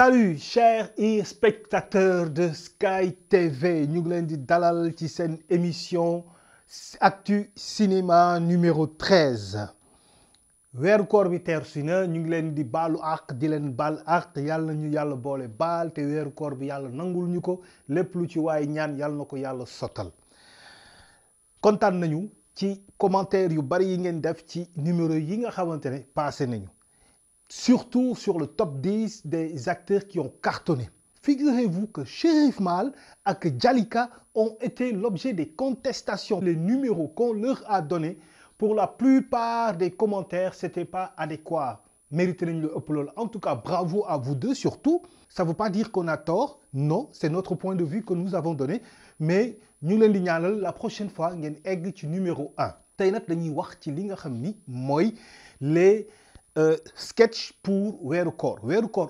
Salut chers spectateurs de Sky TV ñu ngi leen di dalal ci seen émission Actu Cinéma numéro 13 weeru koor bi teer si na ñu ngi leen di baalu àq di leen baal àq yàlla ñu yàlla boole baal te weeru koor bi yàlla nangul ñu ko lépp lu ci waaye ñaan yàlla na ko yàlla sottal kontaan nañu ci commentaire yu bari yi ngeen def ci numéro yi nga xamante ne passé nañu surtout sur le top 10 des acteurs qui ont cartonné. Figurez-vous que Chérif Mal et Jalika ont été l'objet des contestations. Les numéros qu'on leur a donnés, pour la plupart des commentaires, c'était pas adéquat. Méritez le upload. En tout cas, bravo à vous deux surtout. Ça ne veut pas dire qu'on a tort. Non, c'est notre point de vue que nous avons donné. Mais nous leen di ñaanal la prochaine fois ngeen egg ci numéro 1. Tey nag dañuy wax ci li nga xam ni mooy les sketch pour weeru koor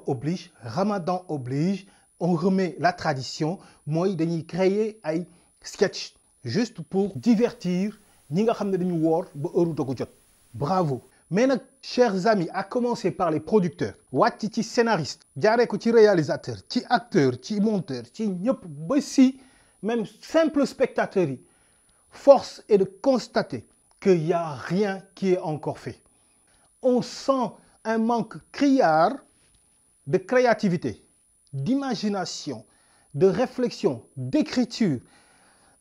oblige, Ramadan oblige, on remet la tradition mooy dañuy créer ay sketch juste pour divertir ñi nga xam ne dañu woor ba heure dogu jot. Bravo. Mais nag chers amis, à commencer par les producteurs wàcc ci scénariste jaaree ko ci réalisateur ci acteur ci monteur ci ñëpp ba si même simple spectateur yi, force est de constater qu'il y a rien qui est encore fait. On sent un manque criard de créativité, d'imagination, de réflexion, d'écriture,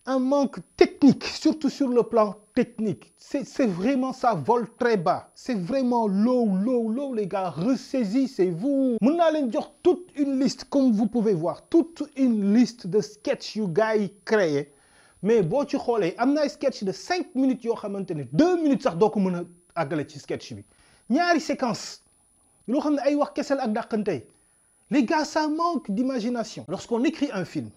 un manque technique, surtout sur le plan technique. C'est vraiment, ça vole très bas. C'est vraiment low, les gars. Ressaisissez-vous. Mën naa leen jox toute une liste, comme vous pouvez voir, toute une liste de sketchs yu gars yi créé. Mais boo ci xoolee am na ay sketch de 5 minutes yoo xamante ne 2 minutes sax doo ko mën a àggale ci sketch bi. ñaari séquence loo xam ne ay wax kesel ak dàqante. Les gars, ça manque d'imagination. Lorsqu'on écrit un film,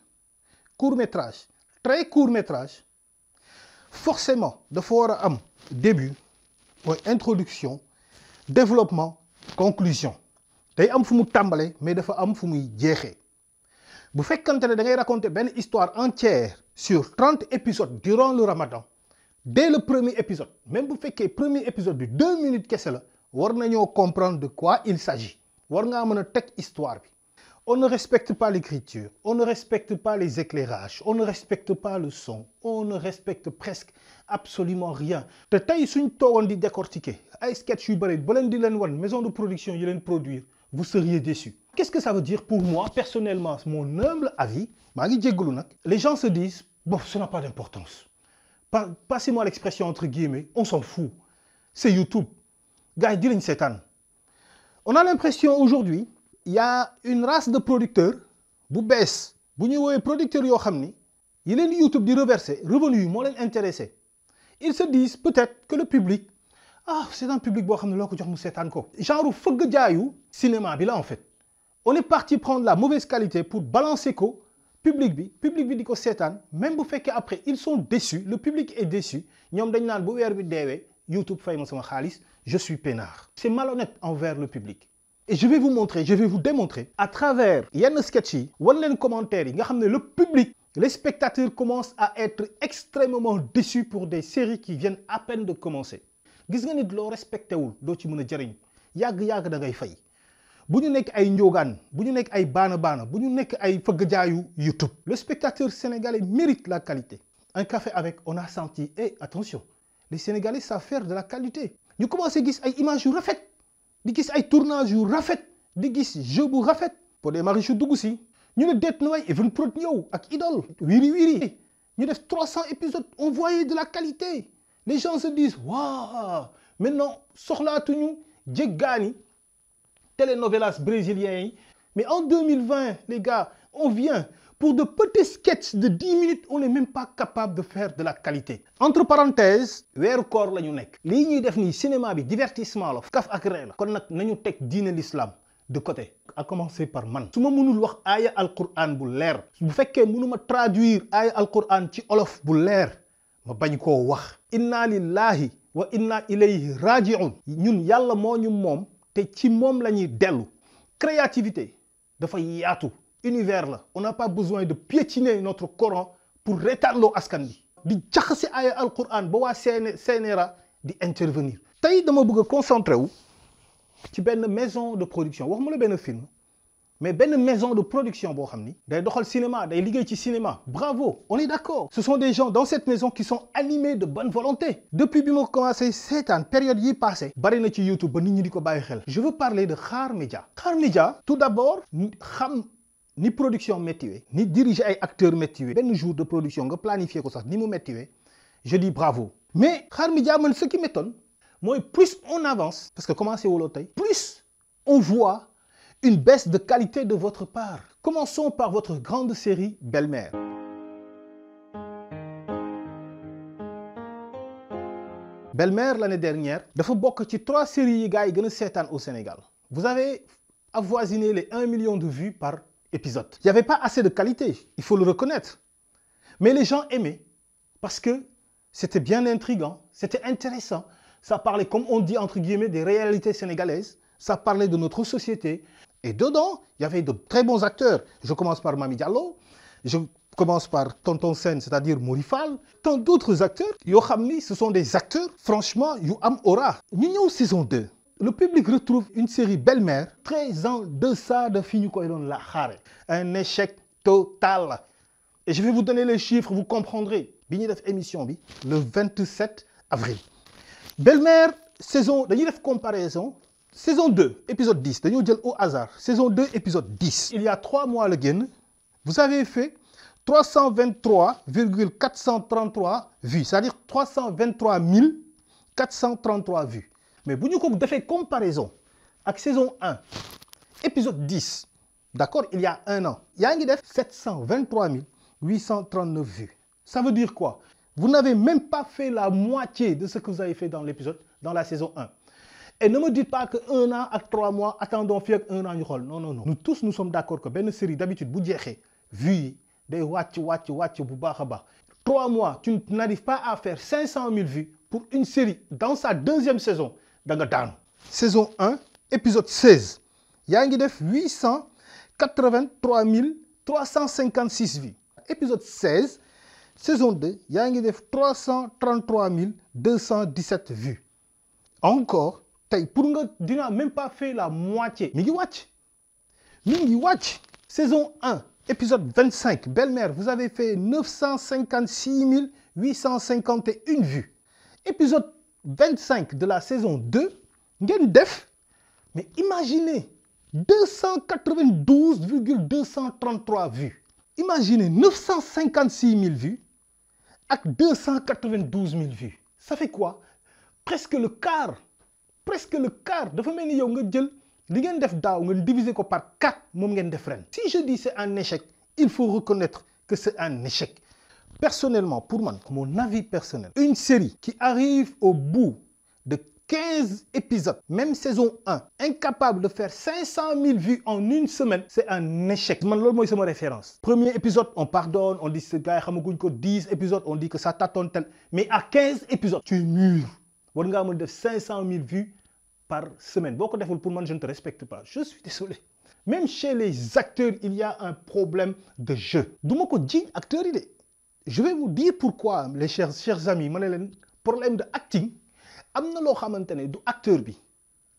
court-métrage, très court-métrage, forcément dafa war a am début mooy introduction, développement, conclusion. day am fu mu tàmbalee mais dafa am fu muy jeexee. bu fekkante ne da ngay raconter benn histoire entière sur 30 épisodes durant le Ramadan, dès le premier épisode, même bu fekkee premier épisode bi 2 minutes kese la, war nañoo comprendre de quoi il s'agit. War ngaa mën a teg histoire bi. On ne respecte pas l'écriture, on ne respecte pas les éclairages, on ne respecte pas le son, on ne respecte presque absolument rien. te tey suñ toogoon di décortiquer ay sketch yu bëri ba leen di leen wan maison de production yi leen produire, vous seriez déçus. Qu'est-ce que ça veut dire pour moi personnellement, mon humble avis, maa ngi jéggalu nag, les gens se disent bon, ça n'a pas d'importance. Passez-moi l'expression entre guillemets, on s'en fout. C'est YouTube. Gars yi di lañ seetaan. On a l'impression aujourd'hui, il y a une race de producteurs bu bees bu ñuy woowee producteurs yoo xam ni yi leen di YouTube di reverser revenu yi moo leen intéressé. Ils se disent peut-être que le public, c'est un public boo xam ne loo ko jox mu seetaan ko. Genre fëgg jaayu cinéma bi la en fait. On est parti prendre la mauvaise qualité pour balancer ko public bi di ko seetaan, même bu fekkee après ils sont déçus, le public est déçu, ñoom dañ naan bu weer bi deewee YouTube fay ma sama xaalis, je suis peinard. C'est malhonnête envers le public. Et je vais vous montrer, je vais vous démontrer à travers yenn sketch yi wan leen commentaires yi nga xam ne le public, les spectateurs commencent à être extrêmement déçus pour des séries qui viennent à peine de commencer. Gis nga nit loo respecté wul doo ci mën a jëriñ yàgg da ngay fay. bu ñu nekk ay njóogaan bu ñu nekk ay baana bu ñu nekk ay fëgg jaayu YouTube. Le spectateur sénégalais mérite la qualité. Un café avec on a senti, et attention, les Sénégalais savent faire de la qualité. ñu commencé gis ay images yu rafet di gis ay tournage yu rafet di gis jeu bu rafet. Pod et Marichou dugg si ñu ne déet na waay Evenprod ñëw ak Idole wiri ñu def 300 épisodes, on voyait de la qualité. Les gens se disent waouh, maintenant soxlaatuñu jéggaani telenovelas brésiliens yi. Mais en 2020, les gars, on vient pour de petits sketchs de 10 minutes, on n'est même pas capable de faire de la qualité. Entre parenthèses, weeru koor la ñu nekk. lii ñuy def nii cinéma bi divertissement la, kaf ak ree la. kon nag nañu teg diine l'islam de côté. À commencer par man. su ma mënul wax aaya alquran bu leer, bu fekkee mënuma traduire aaya alquran ci olof bu leer, ma bañ koo wax. Inna lillahi wa inna ilayhi raji'un. ñun yàlla moo ñu moom te ci moom la ñuy dellu. Créativité dafa yaatu. Univers la. On n'a pas besoin de piétiner notre Coran pour retarloo askan bi. di jaxase aaya alquran ba waa CNRA di intervenir. tey dama bëgg a concentré wu ci benn maison de production waxuma la benn film mais benn maison de production boo xam ni day doxal cinéma day liggéey ci cinéma bravo on est d'accord ce sont des gens dans cette maison qui sont animés de bonne volonté depuis bi ma commencé seetaan période yi passé bari na ci YouTube ba nit ñi di ko bàyyi xel je veux parler de Xaar Média Xaar Média tout d'abord xam ni production méttiwee ni diriger ay acteurs méttiwee benn jour de production nga planifier ko sax ni mu méttiwee je dis bravo mais Xaar Média man ce qui m'étonne mooy plus on avance parce que commencé wuloo tey plus on voit une baisse de qualité de votre part. Commençons par votre grande série Belle-Mère. Belle-Mère l'année dernière dafa bokk ci 3 séries yi gars yi gën a seetaan au Sénégal. Vous avez avoisiné les 1 million de vues par épisode. Il n'y avait pas assez de qualité, il faut le reconnaître. Mais les gens aimaient parce que c'était bien intriguant, c'était intéressant. Ça parlait, comme on dit entre guillemets, des réalités sénégalaises. Ça parlait de notre société. Et dedans, il y avait de très bons acteurs. Je commence par Mami Diallo, je commence par Tonton Sen, c'est-à-dire Mory Fall, tant d'autres acteurs. Yo xamni, ce sont des acteurs, franchement, yu am aura. Ñu ñëw saison 2. Le public retrouve une série Belle-Mère très en deçà de fi ñu koy doon la xaare. Un échec total. Et je vais vous donner les chiffres, vous comprendrez. Bi ñuy def émission bi le 27 avril. Belle-Mère, saison, dañuy def comparaison. Saison 2, épisode 10, dañoo jël au hasard. Saison 2, épisode 10. Il y a 3 mois le génn, vous avez fait 323,433 vues, c'est-à-dire 323 433 vues. Mais bu ñu ko defee comparaison ak saison 1, épisode 10, d'accord, il y a 1 an, yaa ngi def 723 839 vues. Ça veut dire quoi? Vous n'avez même pas fait la moitié de ce que vous avez fait dans l'épisode, dans la saison 1. Et ne me dites pas que 1 an ak 3 mois, attendons fii ak 1 an ñu xool. Non, non, non. Nous tous, nous sommes d'accord que benn série d'habitude bu jeexee vues yi day wàcc bu baax a baax. 3 mois, tu n'arrives pas à faire 500 000 vues pour une série dans sa 2e saison da nga daanu. Saison 1, épisode 16. yaa ngi def 883 356 vues. Épisode 16, saison 2, yaa ngi def 333 217 vues. Encore. Pour nga dina même pas fait la moitié. Mi ngi wàcc. Saison 1, épisode 25, Belle-Mère, vous avez fait 956 851 vues. Épisode 25 de la saison 2, ngeen def, mais imaginez, 292,233 vues. Imaginez 956 000 vues avec 292 000 vues. Ça fait quoi? Presque le quart dafa mel ni yow nga jël li ngeen def daaw nga diviser ko par 4 moom ngeen def ren. Si je dis c'est un échec, il faut reconnaître que c'est un échec. Personnellement, pour moi, mon avis personnel, une série qui arrive au bout de 15 épisodes, même saison 1, incapable de faire 500 000 vues en une semaine, c'est un échec. Man, loolu mooy sama référence. Premier épisode, on pardonne, on dit ce gars xamaguñ ko. 10 épisodes, on dit que ça tâtonne tel. Mais à 15 épisodes, tu es mûr. War ngaa mën def 500 000 vues par semaine. Boo ko deful pour man, je ne te respecte pas. Je suis désolé. Même chez les acteurs, il y a un problème de jeu. Du ma ko jiiñ acteurs yi de. Je vais vous dire pourquoi, les chers amis, ma ne leen problème de acting am na loo xamante ne du acteur bi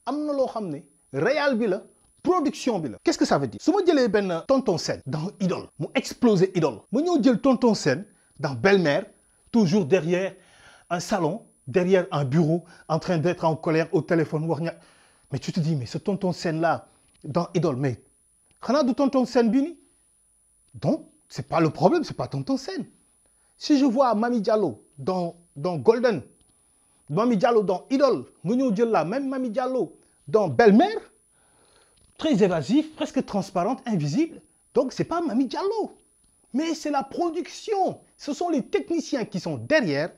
am na loo xam ne réal bi la production bi la. Qu'est-ce que ça veut dire? su ma jëlee benn Tonton Sen dans Idole mu explosé Idole ma ñëw jël Tonton Sen dans Belle-Mère toujours derrière un salon, derrière un bureau, en train d'être en colère au téléphone wax ña mais tu te dis mais ce Tonton Sen là dans Idole mais xanaa du Tonton Sen bi ni donc c'est pas le problème, c'est pas Tonton Sen. Si je vois Mami Diallo dans Golden, Mami Diallo dans Idole, nga ñëw jël la même Mami Diallo dans Belle-Mère, très évasive, presque transparente, invisible. Donc c'est pas Mami Diallo, mais c'est la production. Ce sont les techniciens qui sont derrière,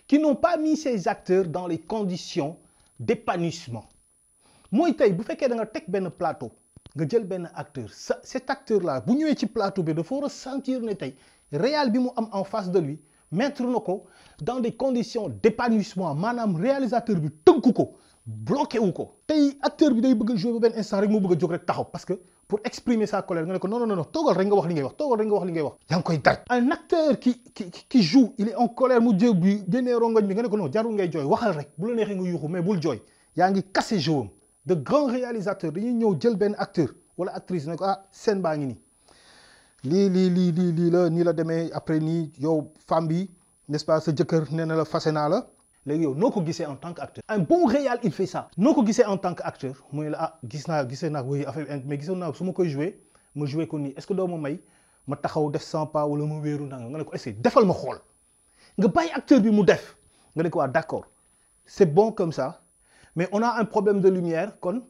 qui n'ont pas mis ces acteurs dans les conditions d'épanouissement. Mooy tey bu fekkee da nga teg benn plateau nga jël benn acteur cet acteur là bu ñëwee ci plateau bi dafa war a sentir ne tey réal bi mu am en face de lui mettre na ko dans des conditions d'épanouissement maanaam réalisateur bi tënku ko bloqué wu ko. tey acteur bi day bëgg a jouer ba benn instant rek mu bëgg a jóg rek taxaw parce que pour exprimer sa colère nga ne ko non non non toogal rek nga wax li ngay wax toogal rek nga wax li ngay wax yaa ngi koy daj. un acteur qui joue il est en colère mu jëw bi génnee rongoñ bi nga ne ko non jarul ngay jooy waxal rek bu la neexee nga yuuxu mais bul jooy yaa ngi casser jeu am. De grands réalisateurs dañuy ñëw jël benn acteur wala actrice ne ko ah scène baa ngi nii lii la nii la demee après nii yow femme bi n'est-ce pas sa jëkkër nee na la fase naa la léegi yow noo ko gisee en tant qu'acteur. Un bon réal il fait ça. noo ko gisee en tant qu'acteur mooy la ah gisee naa oui affaire mais gisoon naa su ma koy joué ma joué ko nii est-ce que doo ma may ma taxaw def 100 pas wala ma wéeru nanga nga ne ko est-ce que defal ma xool nga bàyyi acteur bi mu def nga ne ko waa d'accord c'est bon comme ça mais on a un problème de lumière kon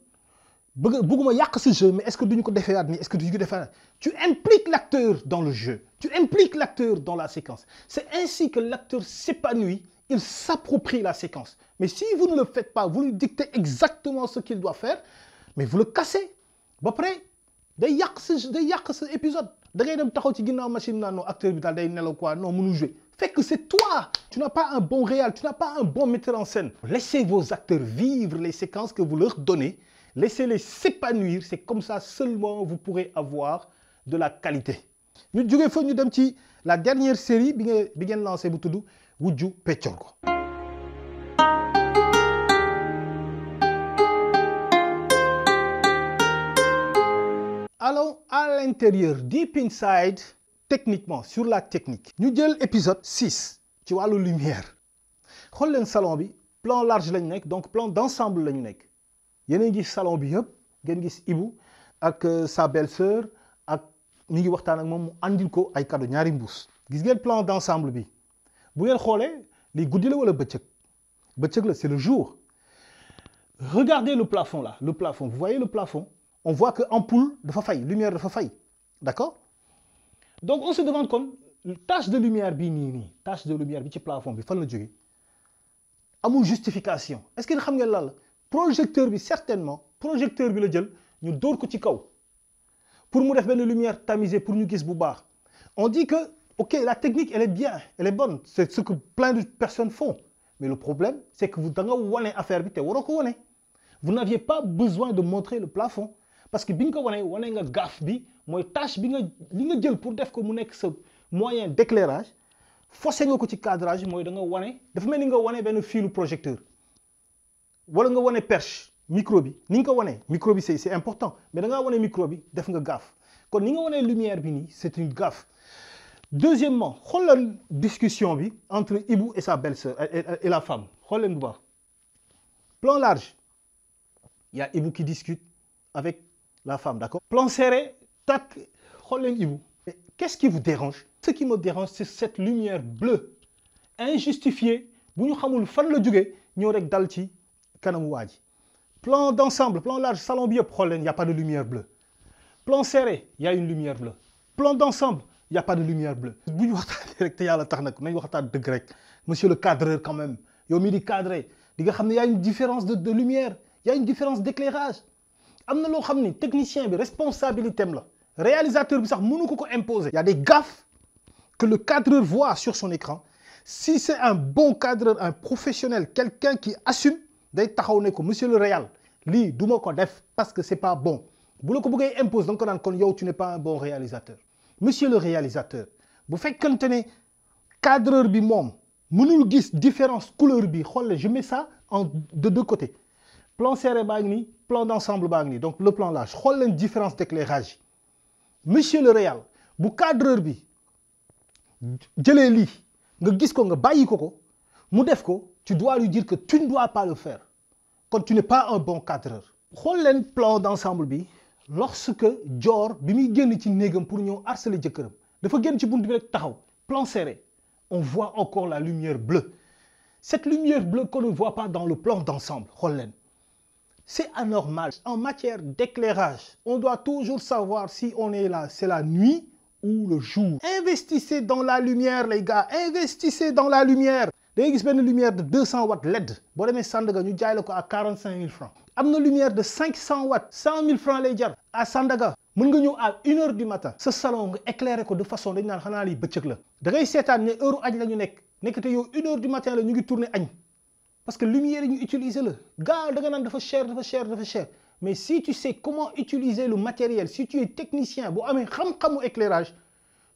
bëgguma yàq ce jeu mais est-ce que duñu ko defewaat nii est-ce que duñu ko defewaat tu impliques l'acteur dans le jeu tu impliques l'acteur dans la séquence c'est ainsi que l'acteur s'épanouit il s'approprie la séquence mais si vous ne le faites pas vous lui dictez exactement ce qu'il doit faire mais vous le cassez ba pare day yàq sa épisode da ngay dem taxaw ci ginnaaw machine naan non acteur bi daal day nelaw quoi non mënu jouer fait que c'est toi tu n'as pas un bon réal tu n'as pas un bon metteur en scène laissez vos acteurs vivre les séquences que vous leur donnez laissez-les s'épanouir c'est comme ça seulement vous pourrez avoir de la qualité ñu jógee fa ñu dem ci la dernière série bi ngeen lancé bu tudd Wujju Peccorgo allons à l'intérieur deep inside techniquement sur la technique ñu jël épisode 6 ci wàllu lumière xool leen salon bi plan large lañu nekk donc plan d'ensemble lañu nekk yéen gis salon bi yëpp ngeen gis Ibou ak sa belle-sœur ak mi ngi waxtaan ak moom mu andil ko ay cadeau ñaari mbuus gis ngeen plan d'ensemble bi bu ngeen xoolee li guddi la wala bëccëg la c'est le jour regardez le plafond là le plafond vous voyez le plafond on voit que ampoule dafa fay lumière dafa fay d'accord donc on se demande comme tache de lumière bi nii tache de lumière bi ci plafond bi fan la jógee amul justification est-ce que xam ngeen lan la projecteur bi certainement projecteur bi la jël ñu dóor ko ci kaw pour mu def benn lumière tamisée pour ñu gis bu baax on dit que ok la technique elle est bien elle est bonne c'est ce que plein de personnes font mais le problème c'est que da nga wane affaire bi te waroo ko wane vous n'aviez pas besoin de montrer le plafond parce que bi nga ko wane nga gaaf bi mooy tâche bi li nga jël pour def ko mu nekk sa moyen d'éclairage forcé nga ko ci cadrage mooy da nga wane dafa mel ni nga wane benn filu projecteur wala nga wane perche micro bi ni nga ko wane micro bi c'est important mais da ngaa wane micro bi def nga gaaf kon ni nga wane lumière bi nii c'est une gaffe. Deuxièmement xoolal discussion bi entre Ibou et sa belle-sœur et la femme xool leen bu baax plan large il y a Ibou qui discute avec la femme d'accord plan serré tac xool leen Ibou mais qu'est-ce qui vous dérange ce qui me dérange c'est cette lumière bleue injustifiée bu ñu xamul fan la jógee ñëw rek dal ci kanamu waa ji plan d'ensemble plan large salon bi yëpp xool leen y a pas de lumière bleue plan serré y a une lumière bleue plan d'ensemble y a pas de lumière bleue bu ñu waxtaanee rek te yàlla tax nag nañ waxtaan dëgg rek monsieur le cadreur quand même yow mii di cadrer di nga xam ne y a une différence de lumière y a une différence d'éclairage am na loo xam ni technicien bi responsabilité am la réalisateur bi sax mënu ko imposer. y a des gaffes que le cadreur voit sur son écran si c'est un bon cadreur un professionnel quelqu'un qui assume day taxaw ne ko monsieur le réal lii du ma ko def parce que c'est pas bon bu la ko bëggee imposer donc ko naan kon yow tu n'es pas un bon réalisateur. Monsieur le réalisateur bu fekkente ne cadreur bi moom mënul gis différence couleur bi xool je mets ça de deux côtés plan serré baa ngi nii plan d'ensemble baa ngi nii donc le plan large xool leen différence d'éclairage monsieur le réal bu cadreur bi jëlee lii nga gis ko nga bàyyi ko mu def ko tu dois lui dire que tu ne dois pas le faire quand tu n'es pas un bon cadreur xool leen plan d'ensemble bi lorsque Dior bi muy génn ci néegam pour ñëw harceler jëkkëram dafa génn ci buntu bi rek taxaw plan serré on voit encore la lumière bleue cette lumière bleue qu'on ne voit pas dans le plan d'ensemble xool leen c'est anormal en matière d'éclairage on doit toujours savoir si on est là c'est la nuit ou le jour investissez dans la lumière les gars investissez dans la lumière da ngay gis benn lumière de 200 watts LED boo demee Sandaga ñu jaay la ko à 45 000 francs am na lumière de 500 watts 100 000 francs lay jar à Sandaga mën nga ñëw à 1 heure du matin sa salon nga éclairer ko de façon dañu naan xanaa lii bëccëg la da ngay seetaan ne heure añ la ñu nekk te yow 1 heure du matin la ñu ngi tourner añ parce que lumière yi ñu utiliser la gars da nga naan dafa cher mais si tu sais comment utiliser le matériel si tu es technicien boo amee xam-xamu éclairage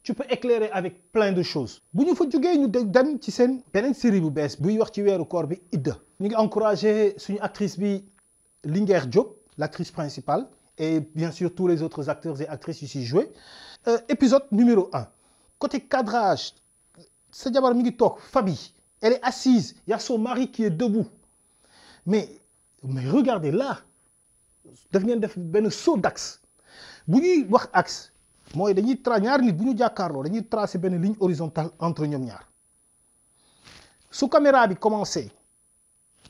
tu peux éclairer avec plein de choses bu ñu fa jógee ñu dem ci seen beneen série bu bees buy wax ci weeru koor bi Idda ñu ngi encourager suñu actrice bi Linguère Diop l'actrice principale et bien sûr tous les autres acteurs et actrices ici joués. Épisode numéro 1. Côté cadrage, sa jabar mi ngi toog, Fabi, elle est assise, il y a son mari qui est debout. Mais regardez là, daf ngeen def benn saut d'axe. Bu ñuy wax axe mooy dañuy ñaari nit bu ñu jàkkaarloo dañuy tracer benn ligne horizontale entre ñoom ñaar. Su caméra bi commencé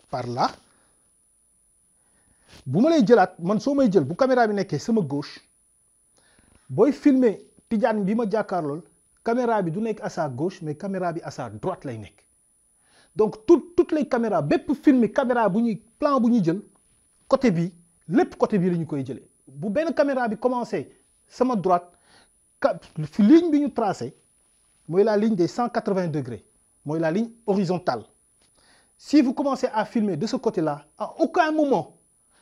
par là, bu ma lay jëlaat man soo may jël bu caméra bi nekkee sama gauche booy filmer Tidiane bi ma jàkkaarlool caméra bi du nekk à sa gauche mais caméra bi à sa droite lay nekk. Donc toutes les caméras bépp filmer caméra bu ñuy plan bu ñuy jël côté bi lépp côté bi la ñu koy jëlee bu benn caméra bi commencé sama droite ligne bi ñu tracé mooy la ligne des 180 degrés mooy la ligne horizontale. Si vous commencez à filmer de ce côté-là, à aucun moment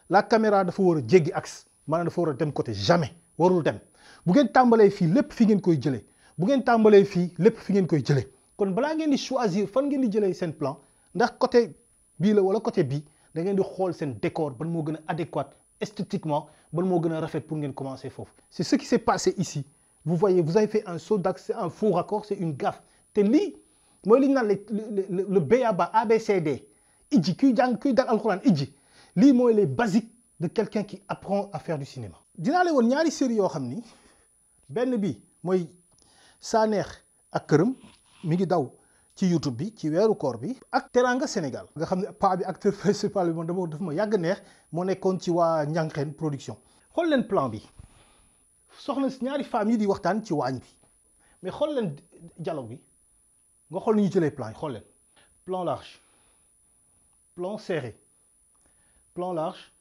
la caméra dafa war a jéggi axe maanaam dafa war a dem côté jamais warul dem bu ngeen tàmbalee fii lépp fi ngeen koy jëlee bu ngeen tàmbalee fii lépp fi ngeen koy jëlee kon balaa ngeen di choisir fan ngeen di jëlee seen plan ndax côté bii la wala côté bii da ngeen di xool seen décor ban moo gën a adéquat esthétiquement ban moo gën a rafet pour ngeen commencer foofu. C'est ce qui s'est passé ici. Vous voyez, vous avez fait un saut d'axe, c'est un faux raccord, c'est une gaffe. te lii mooy li ñu naan le B.A.B.A ABCD ijji kuy jàng kuy dal alxuraan ijji lii mooy les basiques de quelqu'un qui apprend à faire du cinéma. dinaa leen woon ñaari série yoo xam ni benn bi mooy Sanex ak këram mi ngi daw ci YouTube bi ci weeru koor bi ak Teranga Sénégal nga xam ne paa bi acteur principal bi moom dafa ma yàgg neex moo nekkoon ci waa Ñanxeen production. xool leen plan bi soxna si ñaari femmes yi di waxtaan ci waañ bi mais xool leen dialogue bi nga xool ni ñu jëlee plan yi xool leen plan large plan serré plan large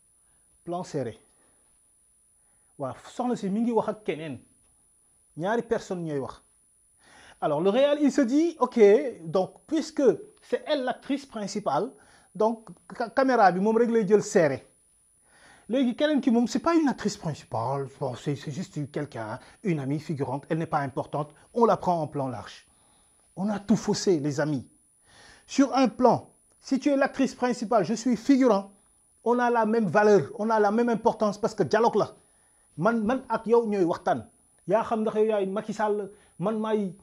plan serré waaw soxna si mi ngi wax ak keneen ñaari personne ñooy wax. Alors le réal il se dit ok donc puisque c'est elle l'actrice principale donc caméra bi moom rek lay jël serré léegi keneen ki moom c'est pas une actrice principale bon c'est juste quelqu'un une amie figurante elle n'est pas importante on la prend en plan large. On a tout faussé les amis sur un plan si tu es l'actrice principale je suis figurant on a la même valeur on a la même importance parce que dialogue la man ak yow ñooy waxtaan yaa xam ndax yow yaay Macky Sall man maay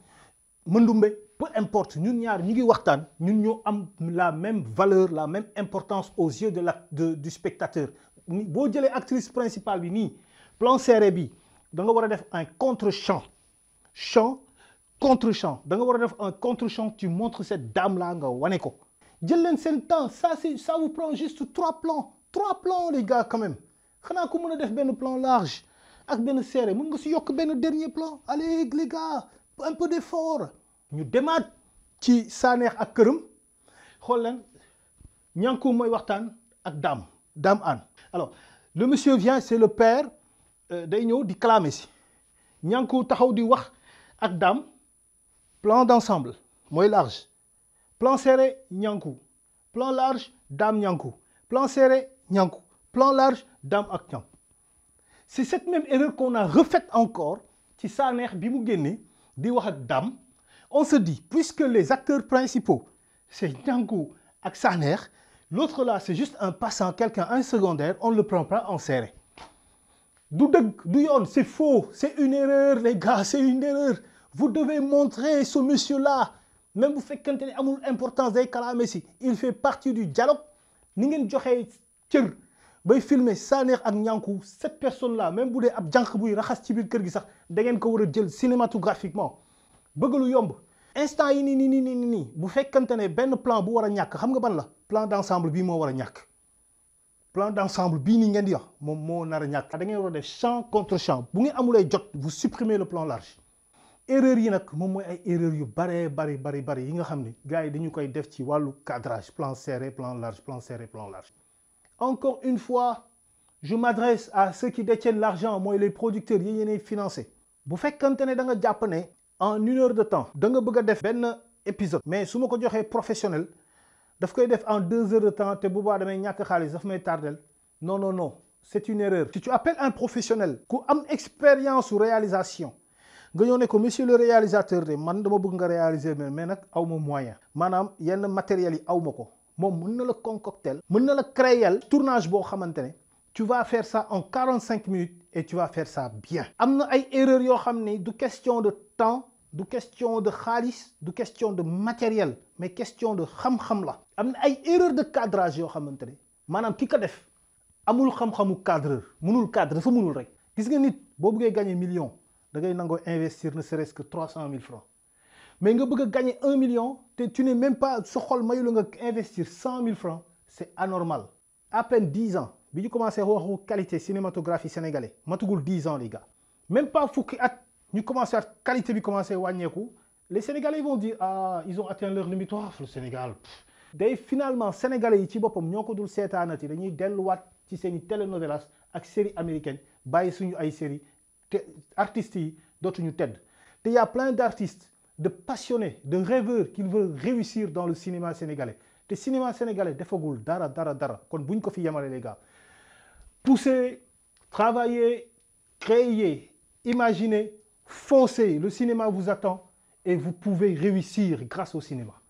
Mandumbe peu importe ñun ñaar ñu ngi waxtaan ñun ñoo am la même valeur la même importance aux yeux du spectateur boo jëlee actrice principale bi nii plan serré bi da nga war a def un contre-champ contre-champ da nga war a def un contre-champ tu montres cette dame là nga wane ko jël leen seen temps ça vous prend juste 3 plans les gars quand même xanaa ko mën a def benn plan large ak benn serré mën nga si yokk benn dernier plan allez les gars un peu d'effort ñu demaat ci Sanex ak këram xool leen ñànku mooy waxtaan ak Dame Anne alors le monsieur vient c'est le père day ñëw di clamer si ñànku taxaw di wax ak Dame plan d'ensemble mooy large plan serré ñànku plan large Dame ñànku plan serré ñànku plan large Dame ak ñànku c'est cette même erreur qu'on a refaite encore ci Sanex bi mu génnee di wax ak Dame on se dit puisque les acteurs principaux c'est ñànku ak Sanex l'autre là c'est juste un passant quelqu'un un secondaire on ne le prend pas en serré du dëgg du yoon c'est faux c'est une erreur les gars c'est une erreur vous devez montrer ce monsieur là même bu fekkente ne amul importance day kalaame si il fait partie du dialogue ni ngeen joxee cër bay filmer Sanex ak ñànku cette personne là même bu dee ab jànq buy raxas ci biir kër gi sax da ngeen ko war a jël cinématographiquement bëgg lu yomb instant yi nii bu fekkante ne benn plan bu war a ñàkk xam nga ban la plan d'ensemble bii moo war a ñàkk plan d'ensemble bii nii ngeen di wax moom moo nar a ñàkk da ngeen war a def champ contre champ bu ngeen amulee jot vous supprimez le plan large erreur yi nag moom mooy ay erreur yu bari yi nga xam ne gars yi dañu koy def ci wàllu cadrage plan serré plan large plan serré plan large encore une fois je m'adresse à ceux qui détiennent l'argent mooy les producteurs yi yéenay financé bu fekkante ne da nga jàpp ne en 1 heure de temps da nga bëgg a def benn épisode mais su ma ko joxee professionnel daf koy def en 2 heures de temps te bu baax damay ñàkk xaalis daf may tardel non c'est une erreur si tu appelles un professionnel ku am expérience su réalisation nga ñëw ne ko monsieur le réalisateur de man dama bëgg nga réaliser mais nag aw ma moyen maanaam yenn matériels yi aw ma ko moom mën na la concocter mën na la créer tournage boo xamante ne tu vas faire ça en 45 minutes et tu vas faire ça bien. Am na ay erreurs yoo xam ne du question de temps, du question de xaalis, du question de matériel, mais question de xam-xam la. Am na ay erreurs de cadrage yoo xamante ne maanaam ki ko def amul xam-xamu cadreur, mënul cadre, dafa mënul rek. Gis nga nit boo bëggee gagner million da ngay nangoo investir ne serait-ce que 300 000 francs. Mais nga bëgg a gagner 1 million te tu n'es même pas sa xol mayu la nga investir 100 000 francs, c'est anormal. À peine 10 ans bi ñu commencé waxu qualité cinématographie sénégalais matugul 10 ans les gars, même pas fukki at ñu commencé at qualité bi commencé wàññeeku, les Sénégalais vont dire ah ils ont atteint leur limite. Le Sénégal day finalement sénégalais yi ci boppam ñoo ko dul seetaanati, dañuy delluwaat ci seeni télénovelas ak série américaine bàyyi suñu ay série te artistes yi dootuñu tedd. te y a plein d'artistes, de passionnés, de rêveurs qui veulent réussir dans le cinéma sénégalais. te cinéma sénégalais defagul dara kon buñ ko fi yemale les gars. Poussez, travaillez, créez, imaginez, foncez. Le cinéma vous attend et vous pouvez réussir grâce au cinéma.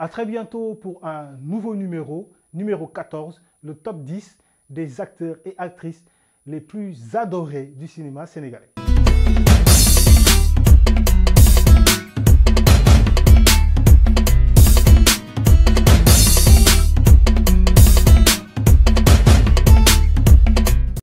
À très bientôt pour un nouveau numéro 14, le top 10 des acteurs et actrices les plus adorés du cinéma sénégalais.